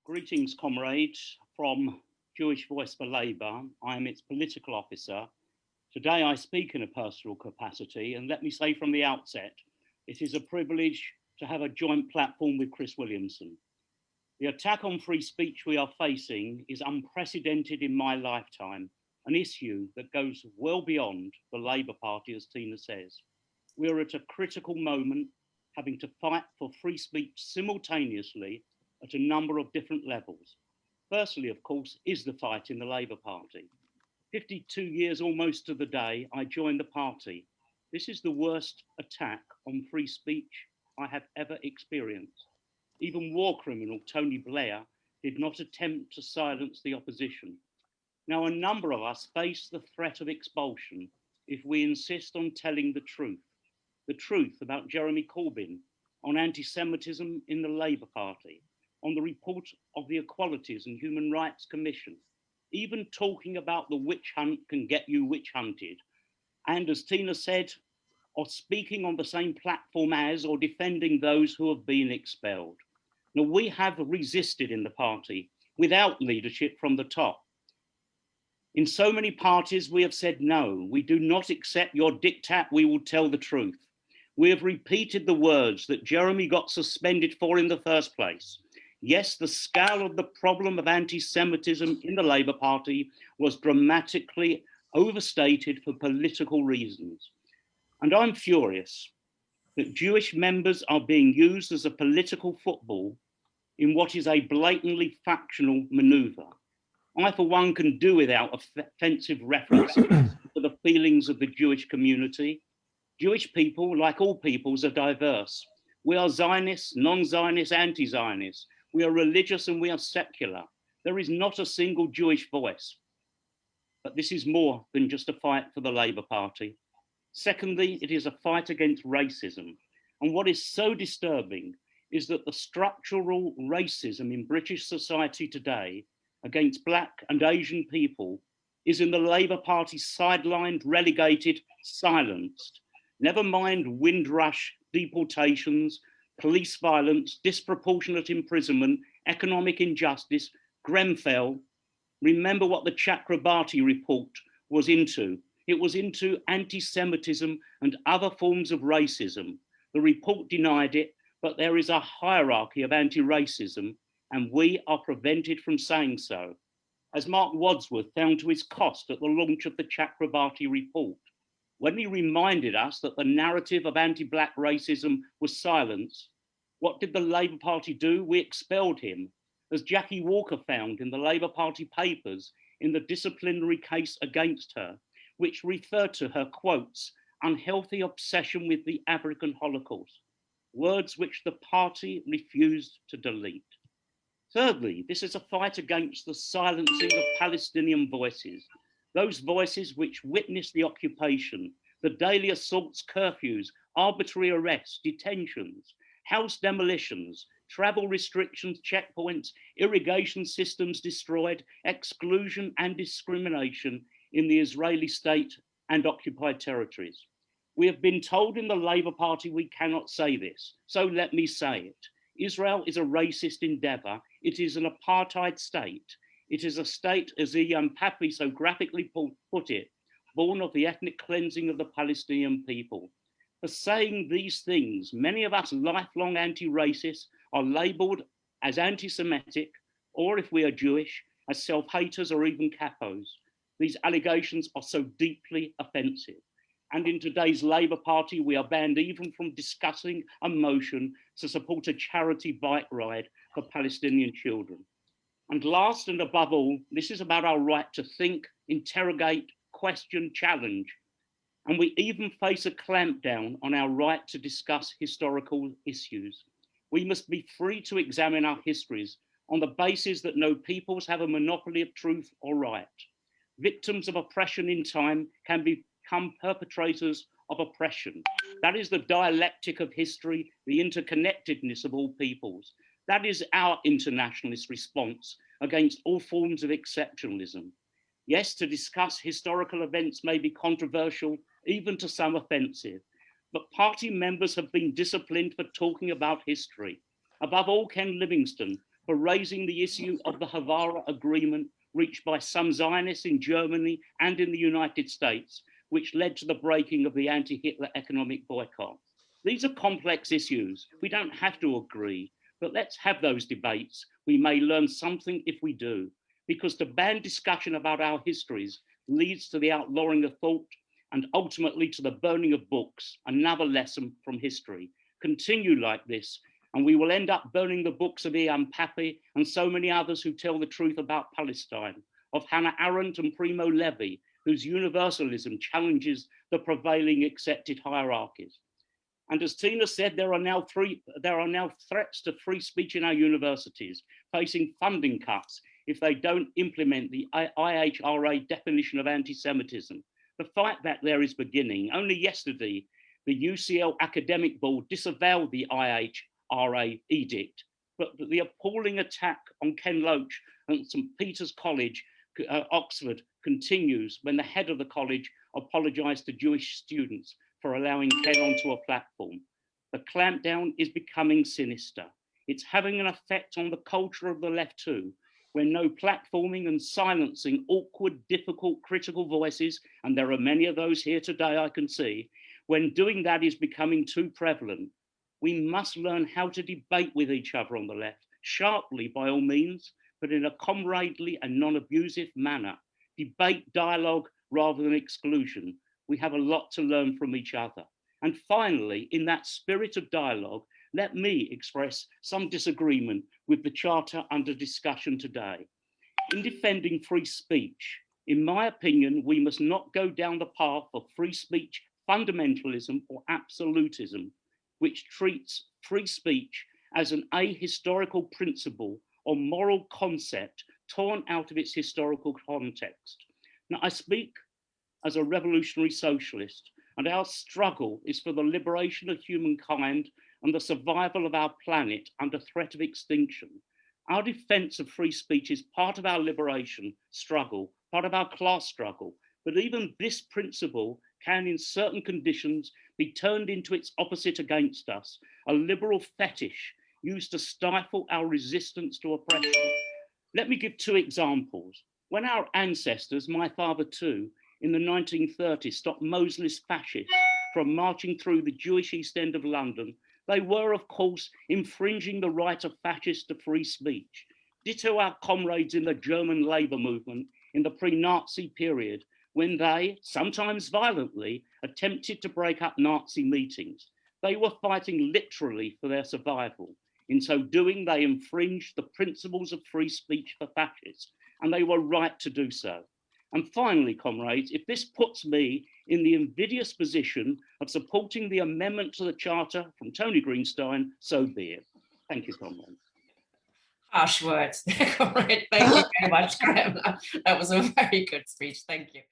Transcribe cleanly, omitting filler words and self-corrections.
Greetings, comrades, from Jewish Voice for Labour. I am its political officer. Today I speak in a personal capacity, and let me say from the outset, it is a privilege to have a joint platform with Chris Williamson. The attack on free speech we are facing is unprecedented in my lifetime, an issue that goes well beyond the Labour Party, as Tina says. We are at a critical moment, having to fight for free speech simultaneously at a number of different levels. Firstly, of course, is the fight in the Labour Party. 52 years almost to the day I joined the party. This is the worst attack on free speech I have ever experienced. Even war criminal Tony Blair did not attempt to silence the opposition. Now, a number of us face the threat of expulsion if we insist on telling the truth about Jeremy Corbyn, on anti-Semitism in the Labour Party, on the report of the Equalities and Human Rights Commission. Even talking about the witch hunt can get you witch hunted. And as Tina said, or speaking on the same platform as or defending those who have been expelled. Now, we have resisted in the party without leadership from the top. In so many parties, we have said, no, we do not accept your diktat, we will tell the truth. We have repeated the words that Jeremy got suspended for in the first place. Yes, the scale of the problem of anti-Semitism in the Labour Party was dramatically overstated for political reasons. And I'm furious that Jewish members are being used as a political football in what is a blatantly factional manoeuvre. I, for one, can do without offensive references to the feelings of the Jewish community. Jewish people, like all peoples, are diverse. We are Zionists, non-Zionists, anti-Zionists. We are religious and we are secular. There is not a single Jewish voice. But this is more than just a fight for the Labour Party. Secondly, it is a fight against racism. And what is so disturbing is that the structural racism in British society today against Black and Asian people is in the Labour Party sidelined, relegated, silenced. Never mind Windrush deportations, police violence, disproportionate imprisonment, economic injustice, Grenfell. Remember what the Chakrabarti report was into. It was into anti-Semitism and other forms of racism. The report denied it, but there is a hierarchy of anti-racism, and we are prevented from saying so. As Mark Wadsworth found to his cost at the launch of the Chakrabarti report, when he reminded us that the narrative of anti-Black racism was silenced, what did the Labour Party do? We expelled him, as Jackie Walker found in the Labour Party papers in the disciplinary case against her, which referred to her, quotes, unhealthy obsession with the African Holocaust, words which the party refused to delete. Thirdly, this is a fight against the silencing of Palestinian voices, those voices which witnessed the occupation, the daily assaults, curfews, arbitrary arrests, detentions, house demolitions, travel restrictions, checkpoints, irrigation systems destroyed, exclusion and discrimination in the Israeli state and occupied territories. We have been told in the Labour Party we cannot say this, so let me say it. Israel is a racist endeavour. It is an apartheid state. It is a state, as Ian Pappy so graphically put it, born of the ethnic cleansing of the Palestinian people. For saying these things, many of us lifelong anti-racists are labelled as anti-Semitic, or if we are Jewish, as self-haters or even capos. These allegations are so deeply offensive. And in today's Labour Party, we are banned even from discussing a motion to support a charity bike ride for Palestinian children. And last and above all, this is about our right to think, interrogate, question, challenge. And we even face a clampdown on our right to discuss historical issues. We must be free to examine our histories on the basis that no peoples have a monopoly of truth or right. Victims of oppression in time can become perpetrators of oppression. That is the dialectic of history, the interconnectedness of all peoples. That is our internationalist response against all forms of exceptionalism. Yes, to discuss historical events may be controversial, even to some offensive, but party members have been disciplined for talking about history. Above all, Ken Livingstone, for raising the issue of the Havara Agreement reached by some Zionists in Germany and in the United States, which led to the breaking of the anti-Hitler economic boycott. These are complex issues. We don't have to agree, but let's have those debates. We may learn something if we do, because to ban discussion about our histories leads to the outlawing of thought and ultimately to the burning of books, another lesson from history. Continue like this, and we will end up burning the books of Ian Pappy and so many others who tell the truth about Palestine, of Hannah Arendt and Primo Levi, whose universalism challenges the prevailing accepted hierarchies. And as Tina said, there are now threats to free speech in our universities, facing funding cuts if they don't implement the IHRA definition of anti-Semitism. The fight back there is beginning. Only yesterday, the UCL Academic Board disavowed the IHRA edict, but the appalling attack on Ken Loach at St. Peter's College, Oxford, continues when the head of the college apologized to Jewish students for allowing Ken onto a platform. The clampdown is becoming sinister. It's having an effect on the culture of the left too, where no platforming and silencing awkward, difficult, critical voices, and there are many of those here today I can see, when doing that is becoming too prevalent. We must learn how to debate with each other on the left, sharply by all means, but in a comradely and non-abusive manner. Debate, dialogue, rather than exclusion. We have a lot to learn from each other. And finally, in that spirit of dialogue, let me express some disagreement with the charter under discussion today. In defending free speech, in my opinion, we must not go down the path of free speech fundamentalism or absolutism, which treats free speech as an ahistorical principle or moral concept torn out of its historical context. Now, I speak as a revolutionary socialist, and our struggle is for the liberation of humankind and the survival of our planet under threat of extinction. Our defense of free speech is part of our liberation struggle, part of our class struggle, but even this principle can, in certain conditions, be turned into its opposite against us, a liberal fetish used to stifle our resistance to oppression. Let me give two examples. When our ancestors, my father too, in the 1930s stopped Mosley's fascists from marching through the Jewish East End of London, they were, of course, infringing the right of fascists to free speech. Ditto our comrades in the German labor movement in the pre-Nazi period, when they, sometimes violently, attempted to break up Nazi meetings. They were fighting literally for their survival. In so doing, they infringed the principles of free speech for fascists, and they were right to do so. And finally, comrades, if this puts me in the invidious position of supporting the amendment to the Charter from Tony Greenstein, so be it. Thank you, comrades. Harsh words, comrade. Thank you very much, Graham. That was a very good speech. Thank you.